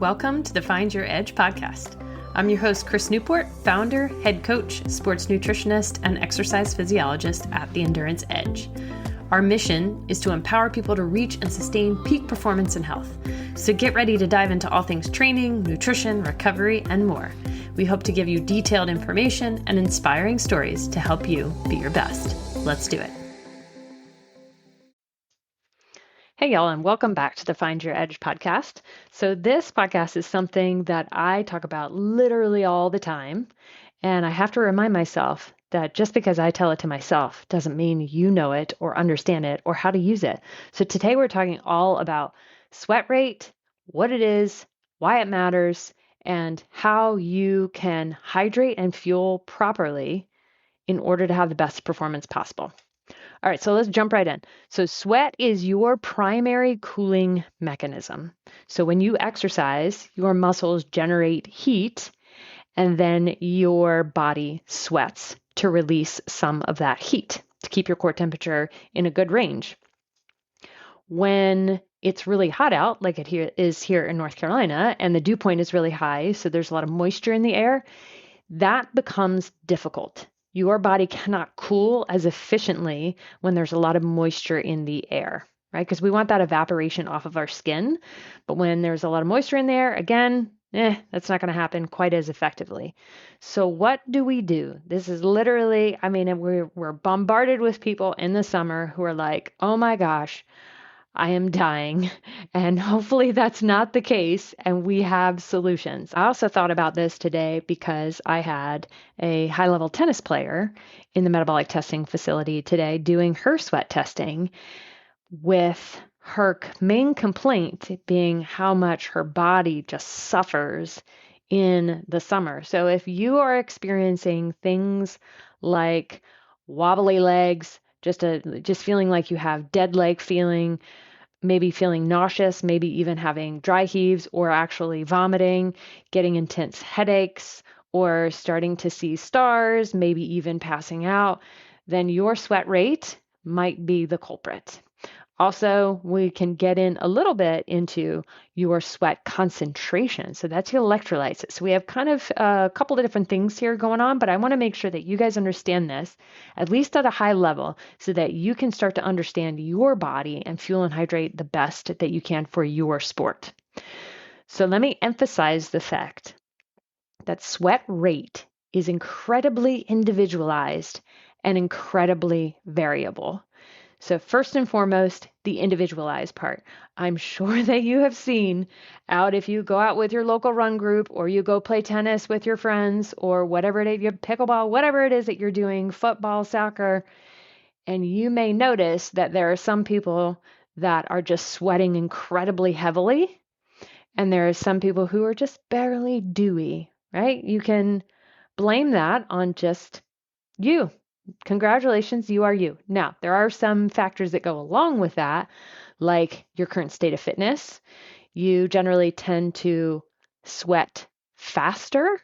Welcome to the Find Your Edge podcast. I'm your host, Chris Newport, founder, head coach, sports nutritionist, and exercise physiologist at the Endurance Edge. Our mission is to empower people to reach and sustain peak performance and health. So get ready to dive into all things training, nutrition, recovery, and more. We hope to give you detailed information and inspiring stories to help you be your best. Let's do it. Hey, y'all, and welcome back to the Find Your Edge podcast. So this podcast is something that I talk about literally all the time. And I have to remind myself that just because I tell it to myself doesn't mean you know it or understand it or how to use it. So today we're talking all about sweat rate, what it is, why it matters, and how you can hydrate and fuel properly in order to have the best performance possible. All right, so let's jump right in. So sweat is your primary cooling mechanism. So when you exercise, your muscles generate heat, and then your body sweats to release some of that heat to keep your core temperature in a good range. When it's really hot out, like it is here in North Carolina, and the dew point is really high, so there's a lot of moisture in the air, that becomes difficult. Your body cannot cool as efficiently when there's a lot of moisture in the air, right? Because we want that evaporation off of our skin. But when there's a lot of moisture in there, again, that's not going to happen quite as effectively. So what do? This is literally, we're bombarded with people in the summer who are like, oh my gosh, I am dying. And hopefully that's not the case. And we have solutions. I also thought about this today because I had a high-level tennis player in the metabolic testing facility today doing her sweat testing, with her main complaint being how much her body just suffers in the summer. So if you are experiencing things like wobbly legs, just feeling like you have dead leg feeling, maybe feeling nauseous, maybe even having dry heaves or actually vomiting, getting intense headaches, or starting to see stars, maybe even passing out, then your sweat rate might be the culprit. Also, we can get in a little bit into your sweat concentration. So that's your electrolytes. So we have kind of a couple of different things here going on, but I want to make sure that you guys understand this, at least at a high level, so that you can start to understand your body and fuel and hydrate the best that you can for your sport. So let me emphasize the fact that sweat rate is incredibly individualized and incredibly variable. So first and foremost, the individualized part. I'm sure that you have seen out if you go out with your local run group or you go play tennis with your friends or whatever it is, you pickleball, whatever it is that you're doing, football, soccer, and you may notice that there are some people that are just sweating incredibly heavily, and there are some people who are just barely dewy, right? You can blame that on just you. Congratulations, you are you. Now, there are some factors that go along with that, like your current state of fitness. You generally tend to sweat faster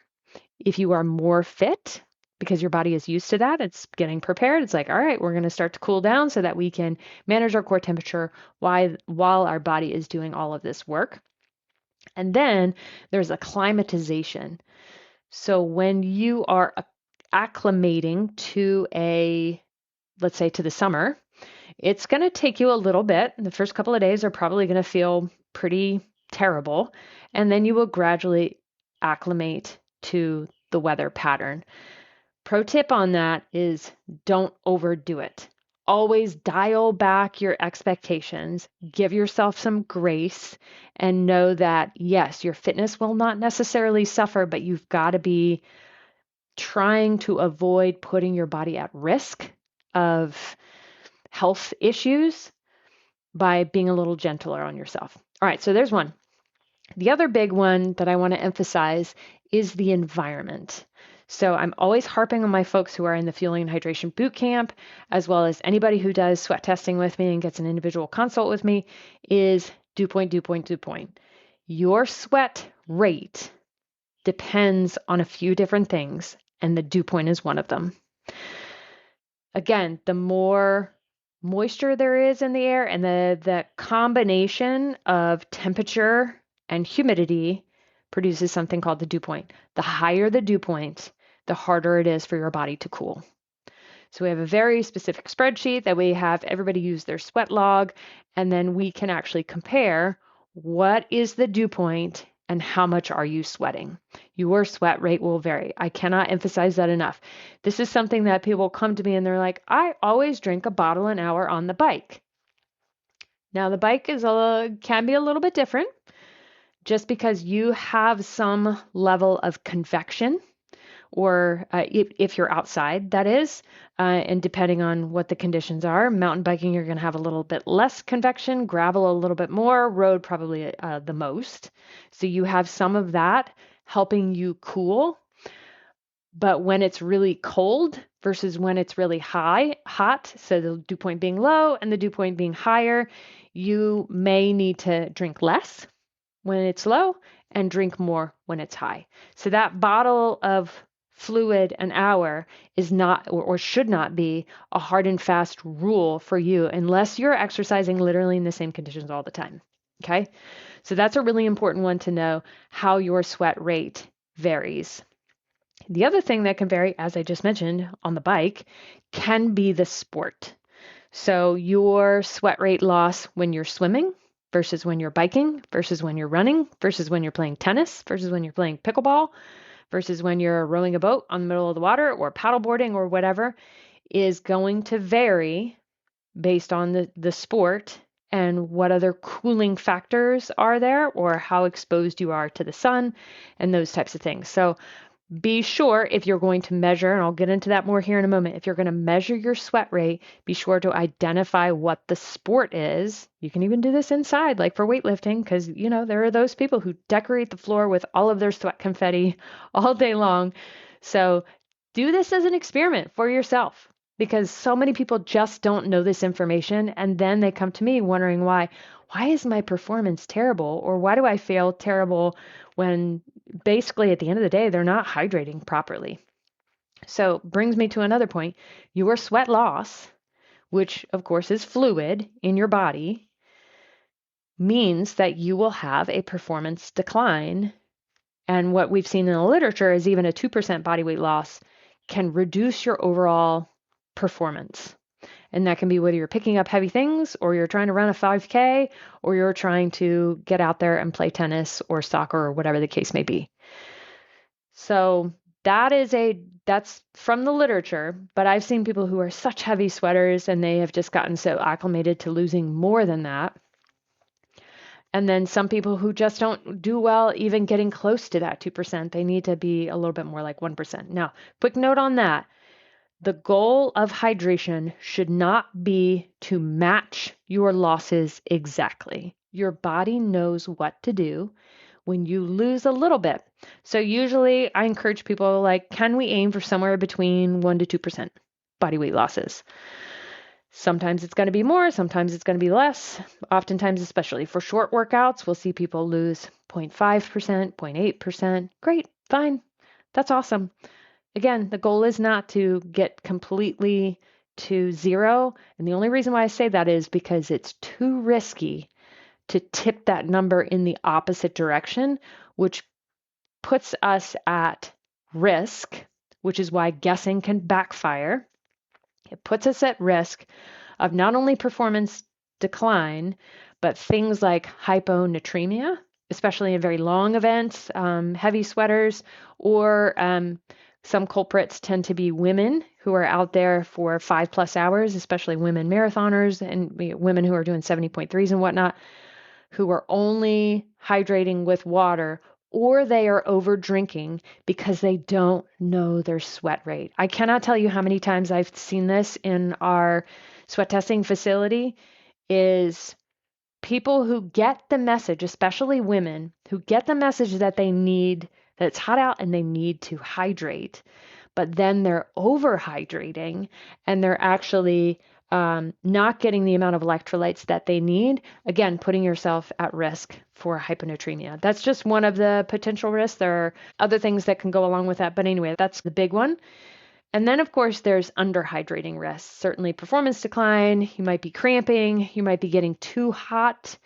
if you are more fit because your body is used to that. It's getting prepared. It's like, all right, we're going to start to cool down so that we can manage our core temperature while our body is doing all of this work. And then there's acclimatization. So when you are acclimating to let's say to the summer, it's going to take you a little bit. The first couple of days are probably going to feel pretty terrible. And then you will gradually acclimate to the weather pattern. Pro tip on that is don't overdo it. Always dial back your expectations, give yourself some grace, and know that, yes, your fitness will not necessarily suffer, but you've got to be trying to avoid putting your body at risk of health issues by being a little gentler on yourself. All right, so there's one. The other big one that I want to emphasize is the environment. So I'm always harping on my folks who are in the Fueling and Hydration Bootcamp, as well as anybody who does sweat testing with me and gets an individual consult with me, is dew point. Your sweat rate depends on a few different things, and the dew point is one of them. Again, the more moisture there is in the air and the combination of temperature and humidity produces something called the dew point. The higher the dew point, the harder it is for your body to cool. So we have a very specific spreadsheet that we have everybody use their sweat log, and then we can actually compare what is the dew point and how much are you sweating. Your sweat rate will vary. I cannot emphasize that enough. This is something that people come to me and they're like, I always drink a bottle an hour on the bike. Now the bike can be a little bit different just because you have some level of convection or if you're outside, that is, and depending on what the conditions are. Mountain biking, you're going to have a little bit less convection, gravel a little bit more, road probably the most. So you have some of that helping you cool. But when it's really cold versus when it's really hot, so the dew point being low and the dew point being higher, you may need to drink less when it's low and drink more when it's high. So that bottle of fluid an hour is not or should not be a hard and fast rule for you unless you're exercising literally in the same conditions all the time. Okay? So that's a really important one to know how your sweat rate varies. The other thing that can vary, as I just mentioned on the bike, can be the sport. So your sweat rate loss when you're swimming versus when you're biking versus when you're running versus when you're playing tennis versus when you're playing pickleball versus when you're rowing a boat on the middle of the water or paddleboarding or whatever is going to vary based on the sport and what other cooling factors are there or how exposed you are to the sun and those types of things. So be sure if you're going to measure, and I'll get into that more here in a moment, if you're going to measure your sweat rate, be sure to identify what the sport is. You can even do this inside, like for weightlifting, because, there are those people who decorate the floor with all of their sweat confetti all day long. So do this as an experiment for yourself because so many people just don't know this information. And then they come to me wondering why is my performance terrible? Or why do I feel terrible when basically at the end of the day, they're not hydrating properly? So brings me to another point. Your sweat loss, which of course is fluid in your body, means that you will have a performance decline. And what we've seen in the literature is even a 2% body weight loss can reduce your overall performance. And that can be whether you're picking up heavy things or you're trying to run a 5K or you're trying to get out there and play tennis or soccer or whatever the case may be. So that's from the literature, but I've seen people who are such heavy sweaters and they have just gotten so acclimated to losing more than that. And then some people who just don't do well even getting close to that 2%. They need to be a little bit more like 1%. Now, quick note on that. The goal of hydration should not be to match your losses exactly. Your body knows what to do when you lose a little bit. So usually I encourage people can we aim for somewhere between 1 to 2% body weight losses? Sometimes it's going to be more, sometimes it's going to be less. Oftentimes, especially for short workouts, we'll see people lose 0.5%, 0.8%. Great, fine. That's awesome. Again, the goal is not to get completely to zero. And the only reason why I say that is because it's too risky to tip that number in the opposite direction, which puts us at risk, which is why guessing can backfire. It puts us at risk of not only performance decline, but things like hyponatremia, especially in very long events, heavy sweaters, or some culprits tend to be women who are out there for 5+ hours, especially women marathoners and women who are doing 70.3s and whatnot, who are only hydrating with water, or they are over drinking because they don't know their sweat rate. I cannot tell you how many times I've seen this in our sweat testing facility is people who get the message, especially women, who get the message that that it's hot out and they need to hydrate, but then they're overhydrating and they're actually not getting the amount of electrolytes that they need, again, putting yourself at risk for hyponatremia. That's just one of the potential risks. There are other things that can go along with that. But anyway, that's the big one. And then, of course, there's underhydrating risks. Certainly performance decline. You might be cramping. You might be getting too hot.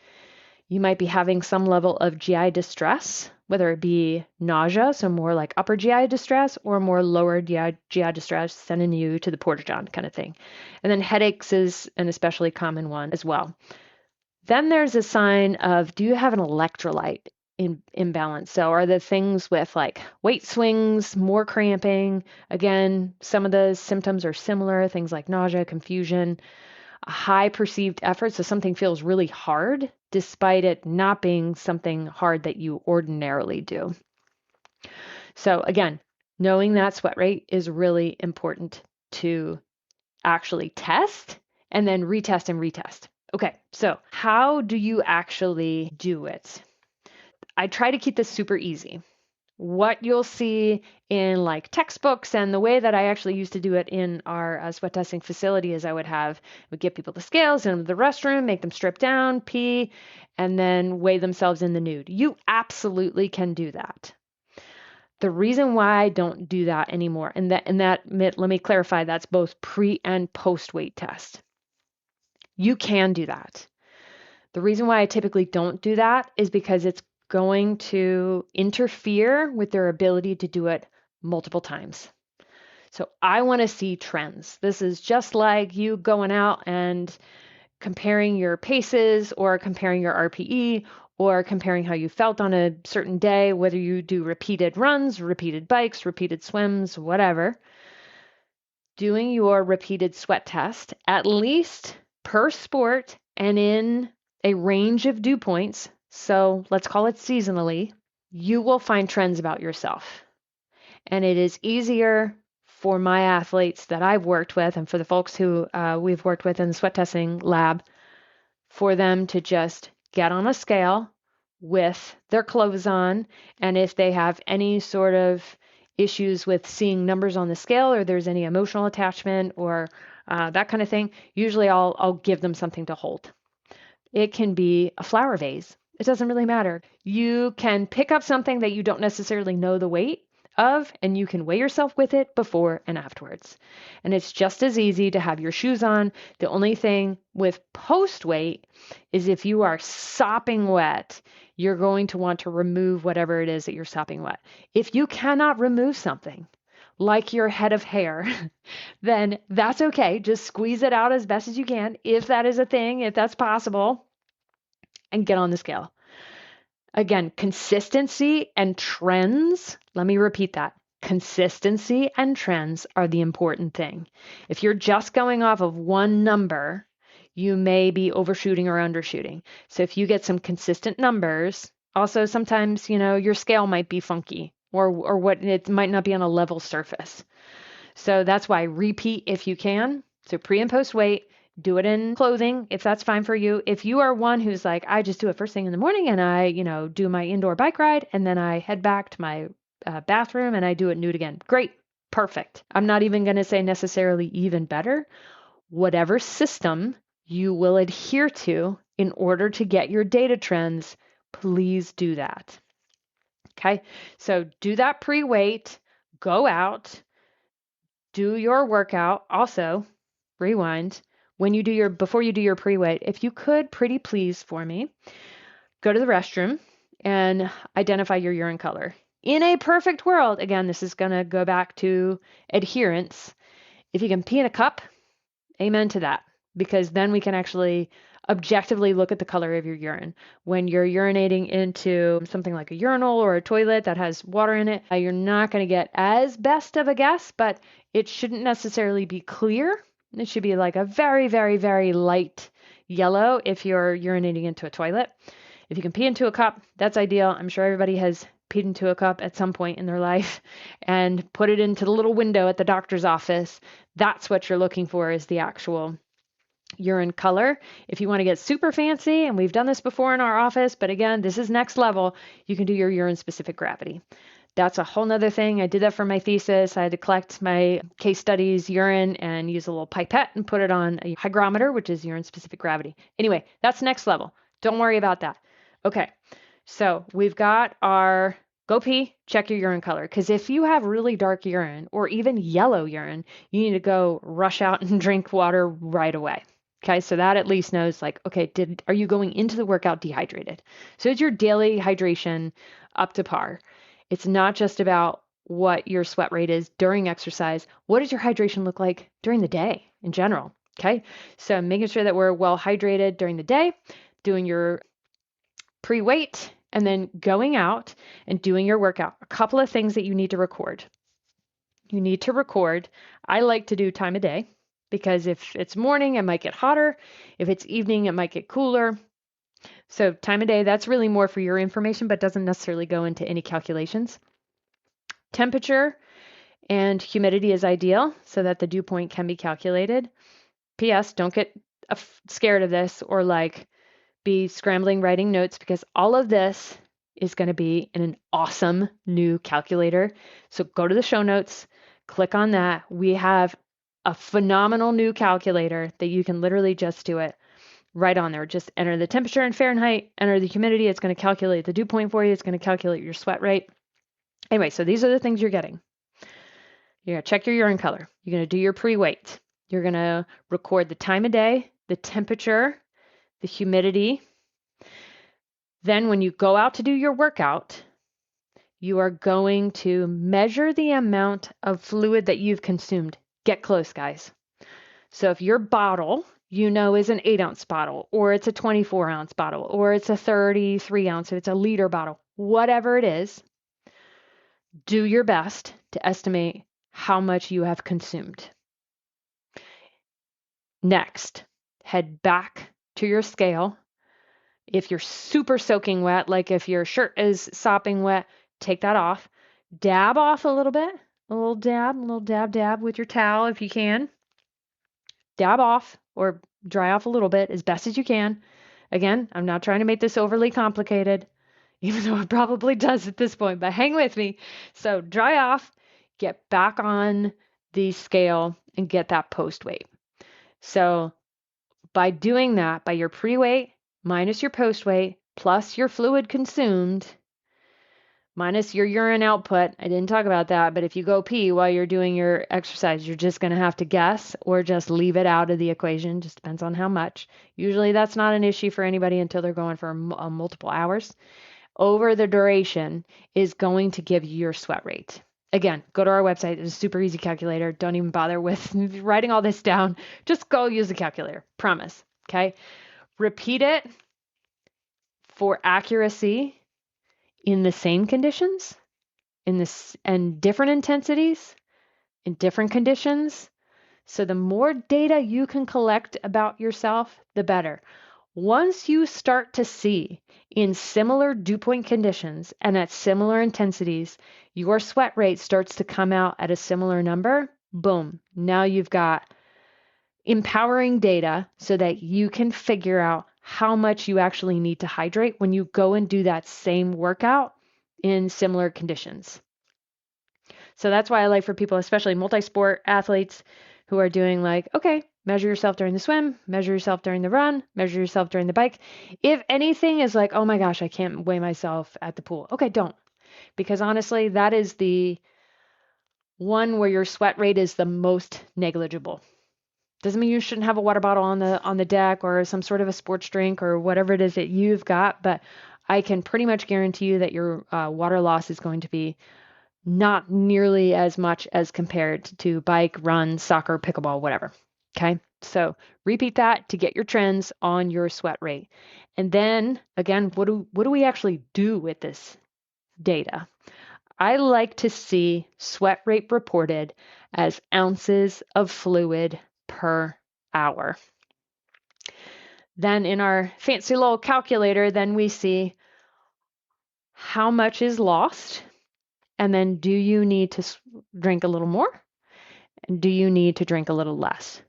You might be having some level of GI distress, whether it be nausea, so more like upper GI distress, or more lower GI distress, sending you to the porta-john kind of thing. And then headaches is an especially common one as well. Then there's a sign of, do you have an electrolyte imbalance? So are the things with like weight swings, more cramping? Again, some of the symptoms are similar, things like nausea, confusion, a high perceived effort. So something feels really hard despite it not being something hard that you ordinarily do. So again, knowing that sweat rate is really important to actually test and then retest and retest. Okay, so how do you actually do it? I try to keep this super easy. What you'll see in like textbooks and the way that I actually used to do it in our sweat testing facility is I would give people the scales in the restroom, make them strip down, pee, and then weigh themselves in the nude. You absolutely can do that. The reason why I don't do that anymore, and that let me clarify, that's both pre and post weight test. You can do that. The reason why I typically don't do that is because it's going to interfere with their ability to do it multiple times. So I want to see trends. This is just like you going out and comparing your paces or comparing your RPE or comparing how you felt on a certain day, whether you do repeated runs, repeated bikes, repeated swims, whatever. Doing your repeated sweat test, at least per sport and in a range of dew points, so let's call it seasonally, you will find trends about yourself. And it is easier for my athletes that I've worked with and for the folks who we've worked with in the sweat testing lab for them to just get on a scale with their clothes on. And if they have any sort of issues with seeing numbers on the scale or there's any emotional attachment or that kind of thing, usually I'll give them something to hold. It can be a flower vase. It doesn't really matter. You can pick up something that you don't necessarily know the weight of, and you can weigh yourself with it before and afterwards. And it's just as easy to have your shoes on. The only thing with post weight is if you are sopping wet, you're going to want to remove whatever it is that you're sopping wet. If you cannot remove something, like your head of hair, then that's okay. Just squeeze it out as best as you can, if that is a thing, if that's possible, and get on the scale. Again, consistency and trends. Let me repeat that. Consistency and trends are the important thing. If you're just going off of one number, you may be overshooting or undershooting. So if you get some consistent numbers, also sometimes, your scale might be funky or what it might not be on a level surface. So that's why repeat if you can. So pre and post weight, do it in clothing if that's fine for you. If you are one who's like, I just do it first thing in the morning and I, do my indoor bike ride and then I head back to my bathroom and I do it nude again. Great. Perfect. I'm not even going to say necessarily even better. Whatever system you will adhere to in order to get your data trends, please do that. Okay. So do that pre-weight, go out, do your workout. Also, rewind. Before you do your pre-weight, if you could, pretty please for me, go to the restroom and identify your urine color. In a perfect world, again, this is going to go back to adherence. If you can pee in a cup, amen to that, because then we can actually objectively look at the color of your urine. When you're urinating into something like a urinal or a toilet that has water in it, you're not going to get as best of a guess, but it shouldn't necessarily be clear. It should be like a very, very, very light yellow if you're urinating into a toilet. If you can pee into a cup, that's ideal. I'm sure everybody has peed into a cup at some point in their life and put it into the little window at the doctor's office. That's what you're looking for, is the actual urine color. If you want to get super fancy, and we've done this before in our office, but again, this is next level, you can do your urine specific gravity. That's a whole nother thing. I did that for my thesis. I had to collect my case studies urine and use a little pipette and put it on a hygrometer, which is urine specific gravity. Anyway, that's next level. Don't worry about that. Okay, so we've got our go pee, check your urine color. Because if you have really dark urine or even yellow urine, you need to go rush out and drink water right away. Okay, so that at least knows like, okay, are you going into the workout dehydrated? So is your daily hydration up to par? It's not just about what your sweat rate is during exercise. What does your hydration look like during the day in general? Okay, so making sure that we're well hydrated during the day, doing your pre-weight, and then going out and doing your workout. A couple of things that you need to record. You need to record. I like to do time of day because if it's morning, it might get hotter. If it's evening, it might get cooler. So time of day, that's really more for your information, but doesn't necessarily go into any calculations. Temperature and humidity is ideal so that the dew point can be calculated. P.S. Don't get scared of this or like be scrambling writing notes because all of this is going to be in an awesome new calculator. So go to the show notes, click on that. We have a phenomenal new calculator that you can literally just do it right on there. Just enter the temperature in Fahrenheit, enter the humidity. It's going to calculate the dew point for you. It's going to calculate your sweat rate. Anyway, so these are the things you're getting. You're going to check your urine color. You're going to do your pre-weight. You're going to record the time of day, the temperature, the humidity. Then when you go out to do your workout, you are going to measure the amount of fluid that you've consumed. Get close, guys. So if your bottle, is an 8-ounce bottle, or it's a 24-ounce bottle, or it's a 33-ounce, if it's a liter bottle, whatever it is, do your best to estimate how much you have consumed. Next, head back to your scale. If you're super soaking wet, like if your shirt is sopping wet, take that off. Dab off a little bit, a little dab with your towel if you can. Dab off or dry off a little bit as best as you can. Again, I'm not trying to make this overly complicated, even though it probably does at this point, but hang with me. So dry off, get back on the scale and get that post weight. So by doing that, by your pre-weight minus your post-weight plus your fluid consumed minus your urine output. I didn't talk about that, but if you go pee while you're doing your exercise, you're just going to have to guess or just leave it out of the equation. Just depends on how much. Usually that's not an issue for anybody until they're going for multiple hours. Over the duration is going to give you your sweat rate. Again, go to our website. It's a super easy calculator. Don't even bother with writing all this down. Just go use the calculator. Promise. Okay. Repeat it for accuracy in the same conditions, and different intensities, in different conditions. So the more data you can collect about yourself, the better. Once you start to see in similar dew point conditions and at similar intensities, your sweat rate starts to come out at a similar number, boom, now you've got empowering data so that you can figure out how much you actually need to hydrate when you go and do that same workout in similar conditions. So that's why I like for people, especially multi-sport athletes who are doing like, okay, measure yourself during the swim, measure yourself during the run, measure yourself during the bike. If anything is like, oh my gosh, I can't weigh myself at the pool. Okay, don't. Because honestly, that is the one where your sweat rate is the most negligible. Doesn't mean you shouldn't have a water bottle on the deck or some sort of a sports drink or whatever it is that you've got, but I can pretty much guarantee you that your water loss is going to be not nearly as much as compared to bike, run, soccer, pickleball, whatever. Okay, so repeat that to get your trends on your sweat rate. And then again, what do we actually do with this data? I like to see sweat rate reported as ounces of fluid per hour. Then in our fancy little calculator, then we see how much is lost, and then do you need to drink a little more, and do you need to drink a little less?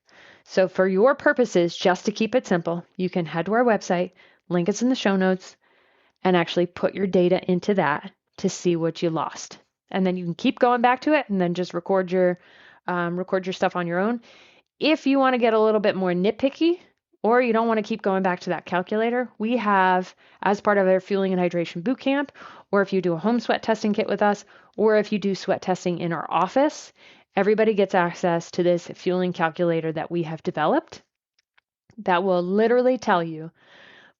So for your purposes, just to keep it simple, you can head to our website, link is in the show notes, and actually put your data into that to see what you lost. And then you can keep going back to it and then just record your stuff on your own. If you want to get a little bit more nitpicky, or you don't want to keep going back to that calculator, we have, as part of our fueling and hydration bootcamp, or if you do a home sweat testing kit with us, or if you do sweat testing in our office, everybody gets access to this fueling calculator that we have developed that will literally tell you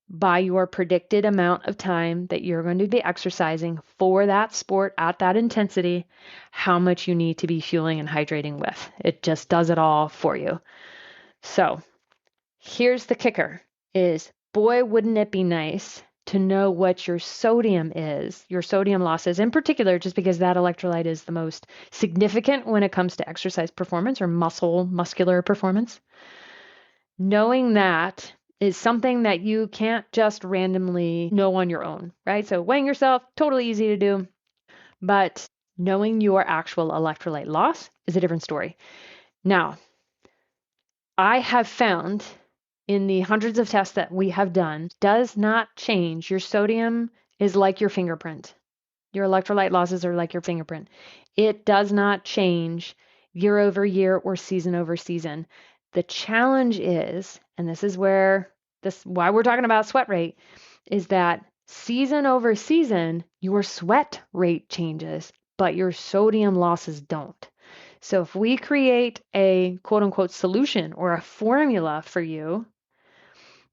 by your predicted amount of time that you're going to be exercising for that sport at that intensity, how much you need to be fueling and hydrating with. It just does it all for you. So here's the kicker is, boy, wouldn't it be nice to know what your sodium is, your sodium losses in particular, just because that electrolyte is the most significant when it comes to exercise performance or muscular performance. Knowing that is something that you can't just randomly know on your own, right? So weighing yourself, totally easy to do, but knowing your actual electrolyte loss is a different story. Now, I have found in the hundreds of tests that we have done, does not change. Your sodium is like your fingerprint. Your electrolyte losses are like your fingerprint. It does not change year over year or season over season. The challenge is, and this is why we're talking about sweat rate, is that season over season, your sweat rate changes, but your sodium losses don't. So if we create a quote unquote solution or a formula for you,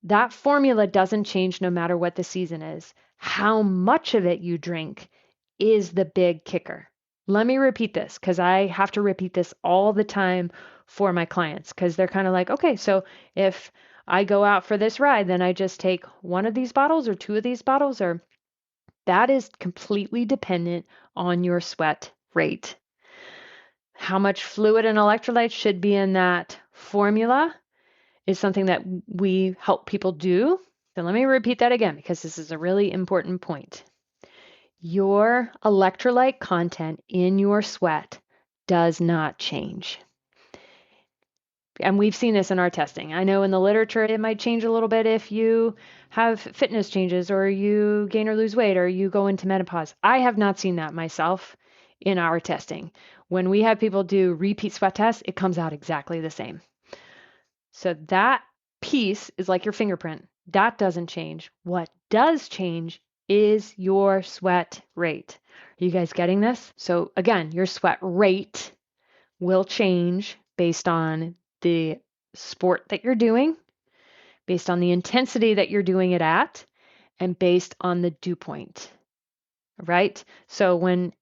that formula doesn't change no matter what the season is. How much of it you drink is the big kicker. Let me repeat this because I have to repeat this all the time for my clients because they're kind of like, okay, so if I go out for this ride, then I just take one of these bottles or two of these bottles, or that is completely dependent on your sweat rate. How much fluid and electrolytes should be in that formula is something that we help people do. So let me repeat that again because this is a really important point. Your electrolyte content in your sweat does not change. And we've seen this in our testing. I know in the literature it might change a little bit if you have fitness changes or you gain or lose weight or you go into menopause. I have not seen that myself in our testing. When we have people do repeat sweat tests, it comes out exactly the same. So that piece is like your fingerprint. That doesn't change. What does change is your sweat rate. Are you guys getting this? So again, your sweat rate will change based on the sport that you're doing, based on the intensity that you're doing it at, and based on the dew point, right? So when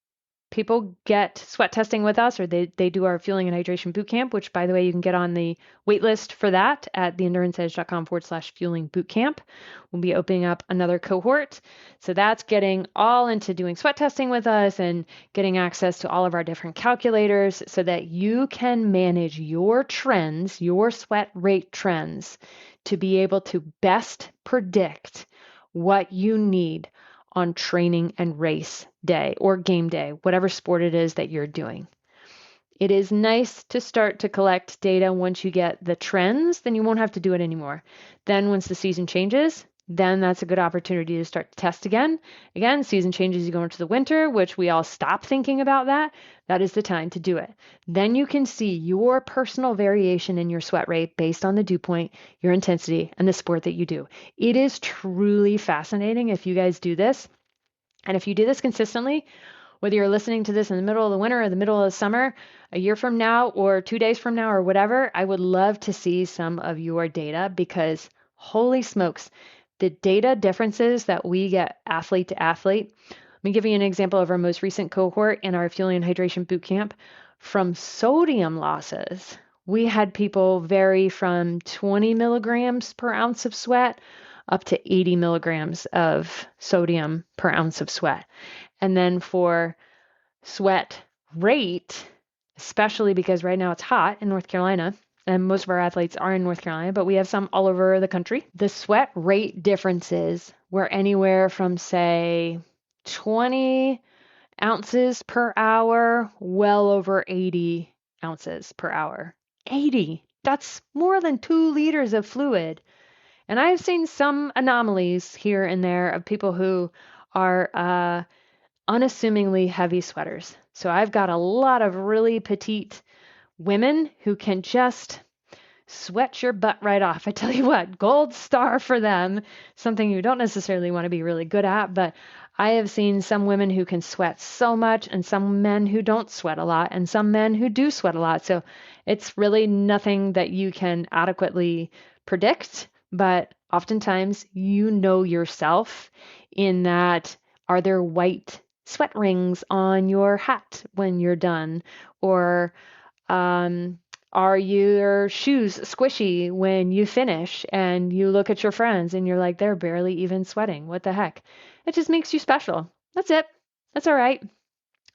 people get sweat testing with us, or they do our fueling and hydration boot camp, which by the way, you can get on the wait list for that at theenduranceedge.com/fueling boot camp. We'll be opening up another cohort. So that's getting all into doing sweat testing with us and getting access to all of our different calculators so that you can manage your trends, your sweat rate trends, to be able to best predict what you need on training and race day or game day, whatever sport it is that you're doing. It is nice to start to collect data once you get the trends, then you won't have to do it anymore. Then once the season changes, then that's a good opportunity to start to test again. Again, season changes, you go into the winter, which we all stop thinking about that. That is the time to do it. Then you can see your personal variation in your sweat rate based on the dew point, your intensity, and the sport that you do. It is truly fascinating if you guys do this. And if you do this consistently, whether you're listening to this in the middle of the winter or the middle of the summer, a year from now or 2 days from now or whatever, I would love to see some of your data because holy smokes, the data differences that we get athlete to athlete. Let me give you an example of our most recent cohort in our fueling and hydration boot camp. From sodium losses, we had people vary from 20 milligrams per ounce of sweat up to 80 milligrams of sodium per ounce of sweat. And then for sweat rate, especially because right now it's hot in North Carolina, and most of our athletes are in North Carolina, but we have some all over the country. The sweat rate differences were anywhere from, say, 20 ounces per hour, well over 80 ounces per hour. 80. That's more than 2 liters of fluid. And I've seen some anomalies here and there of people who are unassumingly heavy sweaters. So I've got a lot of really petite women who can just sweat your butt right off. I tell you what, gold star for them, something you don't necessarily want to be really good at, but I have seen some women who can sweat so much and some men who don't sweat a lot and some men who do sweat a lot. So it's really nothing that you can adequately predict, but oftentimes you know yourself in that are there white sweat rings on your hat when you're done? Or um, are your shoes squishy when you finish and you look at your friends and you're like, they're barely even sweating. What the heck? It just makes you special. That's it. That's all right.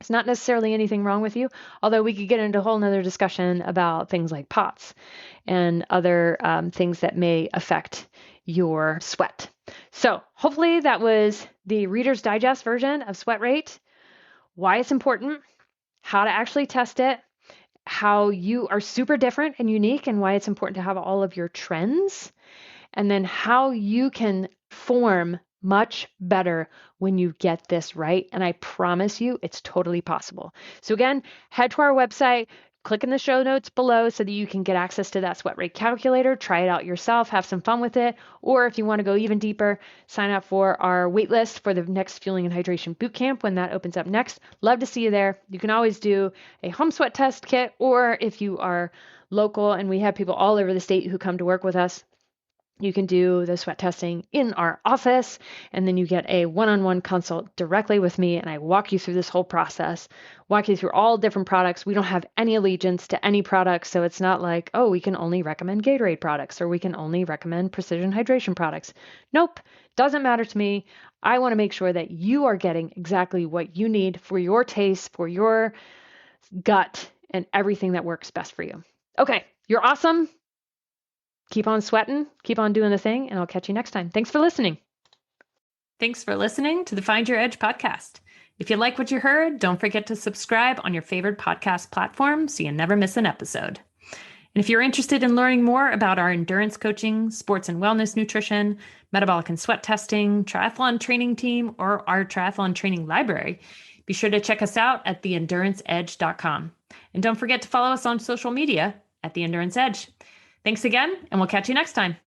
It's not necessarily anything wrong with you, although we could get into a whole nother discussion about things like POTS and other things that may affect your sweat. So hopefully that was the Reader's Digest version of sweat rate, why it's important, how to actually test it, how you are super different and unique, and why it's important to have all of your trends, and then how you can form much better when you get this right. And I promise you, it's totally possible. So again, head to our website, click in the show notes below so that you can get access to that sweat rate calculator, try it out yourself, have some fun with it. Or if you want to go even deeper, sign up for our wait list for the next Fueling and Hydration Bootcamp when that opens up next. Love to see you there. You can always do a home sweat test kit, or if you are local, and we have people all over the state who come to work with us, you can do the sweat testing in our office, and then you get a one-on-one consult directly with me, and I walk you through this whole process, walk you through all different products. We don't have any allegiance to any products, so it's not like, oh, we can only recommend Gatorade products or we can only recommend Precision Hydration products. Nope, doesn't matter to me. I want to make sure that you are getting exactly what you need for your taste, for your gut, and everything that works best for you. Okay, you're awesome. Keep on sweating, keep on doing the thing, and I'll catch you next time. Thanks for listening. Thanks for listening to the Find Your Edge podcast. If you like what you heard, don't forget to subscribe on your favorite podcast platform so you never miss an episode. And if you're interested in learning more about our endurance coaching, sports and wellness nutrition, metabolic and sweat testing, triathlon training team, or our triathlon training library, be sure to check us out at theenduranceedge.com. And don't forget to follow us on social media at The Endurance Edge. Thanks again, and we'll catch you next time.